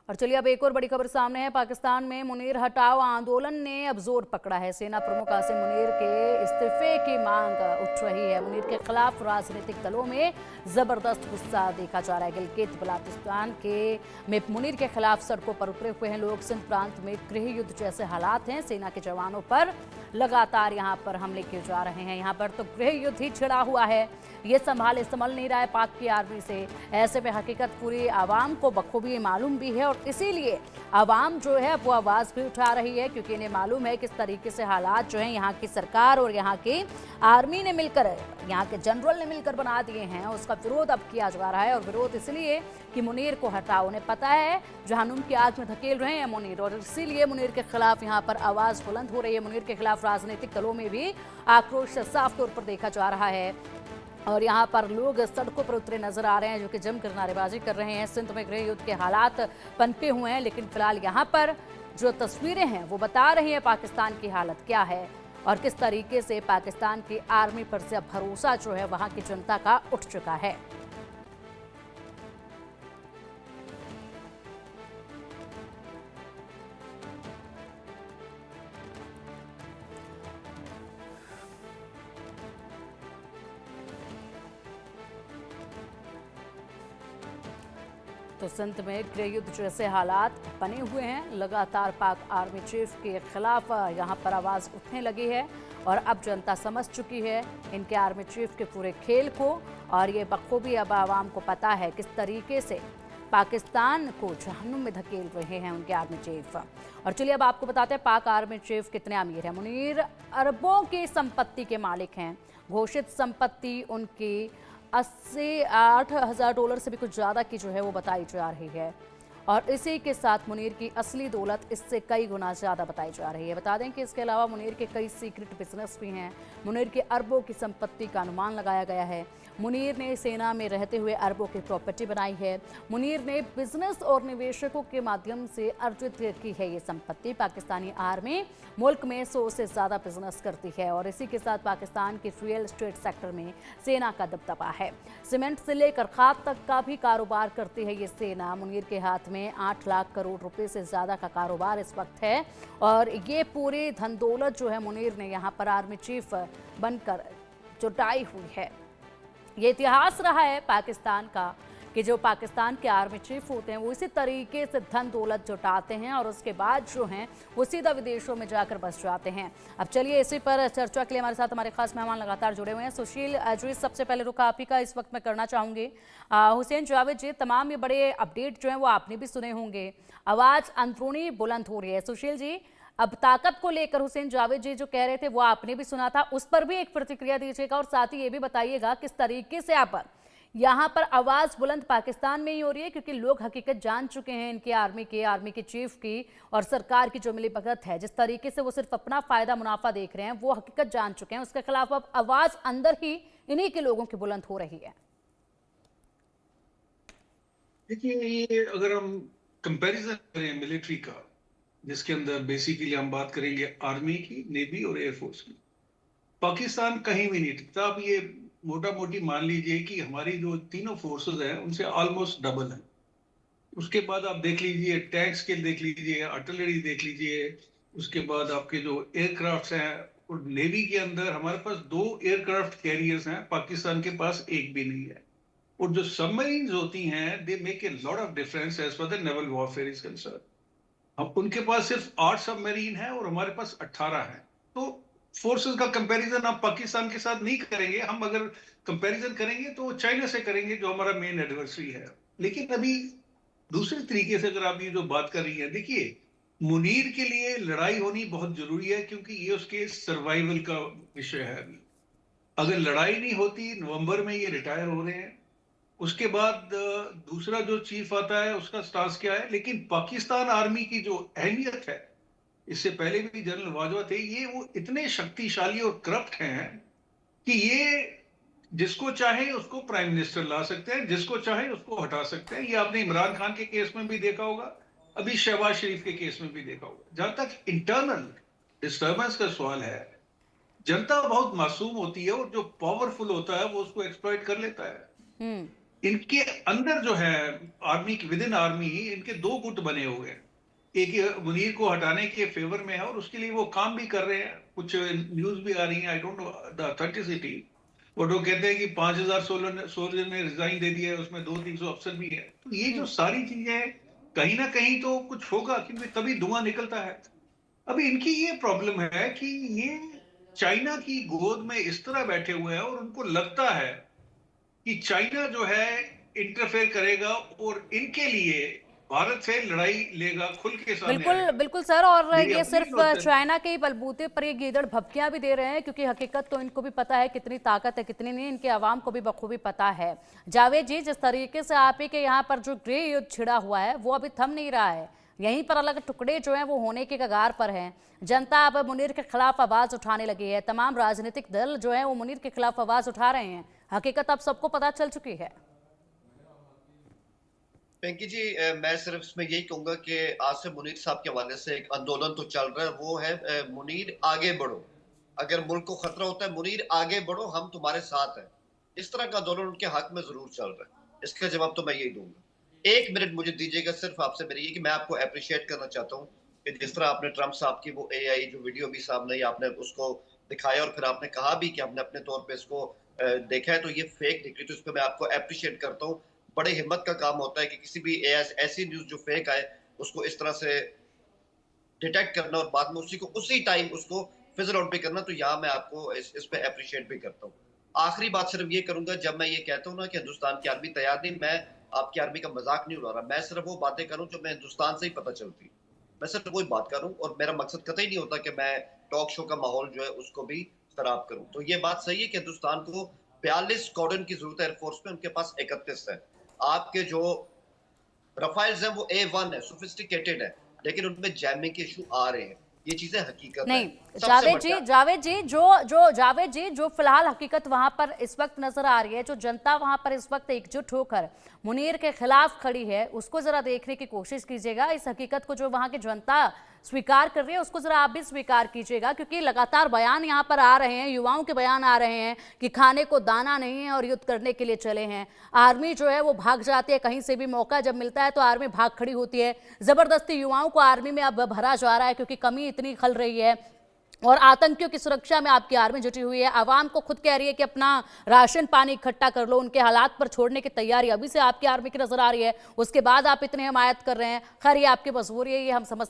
और चलिए अब एक और बड़ी खबर सामने है। पाकिस्तान में मुनीर हटाओ आंदोलन ने अब जोर पकड़ा है। सेना प्रमुख आसिम मुनीर के इस्तीफे की मांग उठ रही है। मुनीर के खिलाफ राजनीतिक दलों में जबरदस्त गुस्सा देखा जा रहा है। गिलगित बल्तिस्तान के में मुनीर के खिलाफ सड़कों पर उतरे हुए हैं लोग। सिंध प्रांत में गृह युद्ध जैसे हालात हैं। सेना के जवानों पर लगातार यहाँ पर हमले किए जा रहे हैं। यहाँ पर तो गृह युद्ध ही छिड़ा हुआ है। ये संभल नहीं रहा है पाक की आर्मी से। ऐसे में हकीकत पूरी आवाम को बखूबी मालूम भी है और इसीलिए आवाम जो है वो आवाज भी उठा रही है, क्योंकि इन्हें मालूम है किस तरीके से हालात जो है यहाँ की सरकार और यहाँ की आर्मी ने मिलकर, यहाँ के जनरल ने मिलकर बना दिए हैं। उसका विरोध अब किया जा रहा है और विरोध इसलिए कि मुनीर को हटाओ। उन्हें पता है जहन्नुम की आग में धकेल रहे हैं मुनीर, और इसीलिए मुनीर के खिलाफ यहाँ पर आवाज बुलंद हो रही है। मुनीर के खिलाफ राजनीतिक दलों में भी आक्रोश साफ तौर पर देखा जा रहा है और यहाँ पर लोग सड़कों पर उतरे नजर आ रहे हैं जो कि जमकर नारेबाजी कर रहे हैं। सिंध में गृह युद्ध के हालात पनपे हुए हैं, लेकिन फिलहाल यहाँ पर जो तस्वीरें हैं वो बता रही हैं पाकिस्तान की हालत क्या है और किस तरीके से पाकिस्तान की आर्मी पर से अब भरोसा जो है वहाँ की जनता का उठ चुका है। तो सिंध में गृह युद्ध जैसे हालात बने हुए हैं। लगातार पाक आर्मी चीफ के खिलाफ यहाँ पर आवाज़ उठने लगी है और अब जनता समझ चुकी है इनके आर्मी चीफ के पूरे खेल को, और ये बखूबी अब आवाम को पता है किस तरीके से पाकिस्तान को जहन्नुम में धकेल रहे हैं उनके आर्मी चीफ। और चलिए अब आपको बताते हैं पाक आर्मी चीफ कितने अमीर हैं। मुनीर अरबों की संपत्ति के मालिक हैं। घोषित संपत्ति उनकी 88,000 डॉलर से भी कुछ ज़्यादा की जो है वो बताई जा रही है, और इसी के साथ मुनीर की असली दौलत इससे कई गुना ज़्यादा बताई जा रही है। बता दें कि इसके अलावा मुनीर के कई सीक्रेट बिजनेस भी हैं। मुनीर के अरबों की संपत्ति का अनुमान लगाया गया है। मुनीर ने सेना में रहते हुए अरबों की प्रॉपर्टी बनाई है। मुनीर ने बिजनेस और निवेशकों के माध्यम से अर्जित की है ये संपत्ति। पाकिस्तानी आर्मी मुल्क में 100 से ज़्यादा बिजनेस करती है और इसी के साथ पाकिस्तान के रियल एस्टेट सेक्टर में सेना का दबदबा है। सीमेंट से लेकर खाद तक का भी कारोबार करती है ये सेना। मुनीर के हाथ में 8 लाख करोड़ रुपए से ज़्यादा का कारोबार इस वक्त है और ये पूरी धन दौलत जो है मुनीर ने यहाँ पर आर्मी चीफ बनकर जुटाई हुई है। ये इतिहास रहा है पाकिस्तान का कि जो पाकिस्तान के आर्मी चीफ होते हैं वो इसी तरीके से धन दौलत जुटाते हैं और उसके बाद जो हैं वो सीधा विदेशों में जाकर बस जाते हैं। अब चलिए इसी पर चर्चा के लिए हमारे साथ हमारे खास मेहमान लगातार जुड़े हुए हैं। सुशील जी, सबसे पहले रुख आप ही का इस वक्त मैं करना चाहूँगी। हुसैन जावेद जी, तमाम ये बड़े अपडेट जो हैं वो आपने भी सुने होंगे। आवाज़ अंदरूनी बुलंद हो रही है। सुशील जी, अब ताकत को लेकर हुसैन जावेद जी जो कह रहे थे वो आपने भी सुना था, उस पर भी एक प्रतिक्रिया दीजिएगा और साथ ही ये भी बताइएगा किस तरीके से आप यहाँ पर आवाज बुलंद पाकिस्तान में ही हो रही है, क्योंकि लोग हकीकत जान चुके हैं इनके आर्मी के चीफ की और सरकार की जो मिली भगत है, जिस तरीके से वो सिर्फ अपना फायदा मुनाफा देख रहे हैं वो हकीकत जान चुके हैं। उसके खिलाफ अब आवाज अंदर ही इन्हीं के लोगों की बुलंद हो रही है। देखिए, ये अगर हम कंपैरिजन करें मिलिट्री का, जिसके अंदर बेसिकली हम बात करेंगे आर्मी की, नेवी और एयरफोर्स की, पाकिस्तान कहीं भी नहीं टिकता। अब ये मोटा मोटी मान लीजिए कि हमारी जो तीनों फोर्सेस हैं उनसे ऑलमोस्ट डबल है। उसके बाद आप देख लीजिए टैंक स्किल देख लीजिए, आर्टिलरी देख लीजिए, उसके बाद आपके जो एयरक्राफ्ट हैं, और नेवी के अंदर हमारे पास 2 एयरक्राफ्ट कैरियर्स हैं, पाकिस्तान के पास एक भी नहीं है। और जो सबमरीन्स होती हैं they make a lot of difference as per the naval warfare is concern. अब उनके पास सिर्फ 8 सबमरीन है और हमारे पास 18 है। तो फोर्सेस का कंपैरिजन आप पाकिस्तान के साथ नहीं करेंगे। हम अगर कंपैरिजन करेंगे तो चाइना से करेंगे जो हमारा मेन एडवर्सरी है। लेकिन अभी दूसरे तरीके से अगर आप ये जो बात कर रही है, देखिए मुनीर के लिए लड़ाई होनी बहुत जरूरी है, क्योंकि ये उसके सर्वाइवल का विषय है। अभी अगर लड़ाई नहीं होती, नवंबर में ये रिटायर हो रहे हैं, उसके बाद दूसरा जो चीफ आता है उसका स्टांस क्या है। लेकिन पाकिस्तान आर्मी की जो अहमियत है, इससे पहले भी जनरल बाजवा थे, ये वो इतने शक्तिशाली और करप्ट हैं कि ये जिसको चाहे उसको प्राइम मिनिस्टर ला सकते हैं, जिसको चाहे उसको हटा सकते हैं। ये आपने इमरान खान के केस में भी देखा होगा, अभी शहबाज शरीफ के केस में भी देखा होगा। जहां तक इंटरनल डिस्टर्बेंस का सवाल है, जनता बहुत मासूम होती है और जो पावरफुल होता है वो उसको एक्सप्लॉइट कर लेता है। इनके अंदर जो है आर्मी विद इन आर्मी इनके दो गुट बने हुए हैं। एक मुनीर को हटाने के फेवर में है और उसके लिए वो काम भी कर रहे हैं। कुछ न्यूज भी आ रही है, I don't know the authenticity. वो लोग कहते हैं कि 5,000 सोल्जर ने रिजाइन दे दिया है, उसमें 200-300 अफसर भी है। तो ये जो सारी चीजें कहीं ना कहीं तो कुछ होगा, क्योंकि तभी धुआं निकलता है। अभी इनकी ये प्रॉब्लम है कि ये चाइना की गोद में इस तरह बैठे हुए हैं और उनको लगता है कि चाइना जो है इंटरफेयर करेगा और इनके लिए भारत से लड़ाई लेगा, खुल के सामने बिल्कुल आएगा। बिल्कुल सर, और मेरी ये अपनी सिर्फ सोच है। चाइना के ही बलबूते पर ये गीदड़ भभकियां भी दे रहे हैं, क्योंकि हकीकत तो इनको भी पता है कितनी ताकत है कितनी नहीं, इनके अवाम को भी बखूबी पता है। जावेद जी, जिस तरीके से आप ही के यहाँ पर जो गृह युद्ध छिड़ा हुआ है वो अभी थम नहीं रहा है, यहीं पर अलग टुकड़े जो हैं वो होने के कगार पर हैं। जनता अब मुनीर के खिलाफ आवाज उठाने लगी है, तमाम राजनीतिक दल जो है वो मुनीर के खिलाफ आवाज उठा रहे हैं। हकीकत अब सबको पता चल चुकी है। पिंकी जी, मैं सिर्फ इसमें यही कहूंगा कि आज से मुनीर साहब के हवाले से एक आंदोलन तो चल रहा है, वो है मुनीर आगे बढ़ो। अगर मुल्क को खतरा होता है, मुनीर आगे बढ़ो, हम तुम्हारे साथ हैं। इस तरह का आंदोलन उनके हक में जरूर चल रहा है। इसका जवाब तो मैं यही दूंगा। 1 मिनट मुझे दीजिएगा सिर्फ आपसे मेरी, ये कि मैं आपको अप्रिशिएट करना चाहता हूँ कि जिस तरह आपने ट्रंप साहब की वो AI जो वीडियो भी सामने आपने उसको दिखाया और फिर आपने कहा भी कि हमने अपने तौर पे इसको देखा है तो ये फेक निकली, तो इस पर मैं आपको अप्रिशिएट करता हूँ। बड़े हिम्मत का काम होता है कि किसी भी ऐसी न्यूज जो फेक आए उसको इस तरह से डिटेक्ट करना और बाद में उसी को उसी टाइम उसको फिजल आउट भी करना। तो यहाँ मैं आपको इस पे अप्रिशिएट भी करता हूँ। आखिरी बात सिर्फ ये करूंगा, जब मैं ये कहता हूँ ना कि हिंदुस्तान की आर्मी तैयार नहीं, मैं आपकी आर्मी का मजाक नहीं उड़ा रहा। मैं सिर्फ वो बातें करूँ जो मैं हिंदुस्तान से ही पता चलती, मैं सिर्फ वही बात करूँ और मेरा मकसद कतई नहीं होता कि मैं टॉक शो का माहौल जो है उसको भी खराब करूँ। तो ये बात सही है कि हिंदुस्तान को 42 स्क्वाड्रन की जरूरत है एयरफोर्स में, उनके पास 31 है। आपके जो रफाइल्स हैं वो A1 है, सोफिस्टिकेटेड है, लेकिन उनमें जैमिंग के इशू आ रहे हैं। ये चीजें हकीकत है। नहीं, जावेद जी जो फिलहाल हकीकत वहां पर इस वक्त नजर आ रही है, जो जनता वहां पर इस वक्त एकजुट होकर मुनीर के खिलाफ खड़ी है, उसको जरा देखने की कोशिश कीजिएगा। इस हकीकत को जो वहां की जनता स्वीकार कर रही है उसको जरा आप भी स्वीकार कीजिएगा, क्योंकि लगातार बयान यहाँ पर आ रहे हैं, युवाओं के बयान आ रहे हैं कि खाने को दाना नहीं है और युद्ध करने के लिए चले हैं। आर्मी जो है वो भाग जाती है, कहीं से भी मौका जब मिलता है तो आर्मी भाग खड़ी होती है। जबरदस्ती युवाओं को आर्मी में अब भरा जा रहा है, क्योंकि कमी इतनी खल रही है और आतंकियों की सुरक्षा में आपकी आर्मी जुटी हुई है। आवाम को खुद कह रही है कि अपना राशन पानी इकट्ठा कर लो, उनके हालात पर छोड़ने की तैयारी अभी से आपकी आर्मी की नजर आ रही है। उसके बाद आप इतने हिमायत कर रहे हैं। खैर, ये आपकी मजबूरी है, ये हम समझ सकते हैं।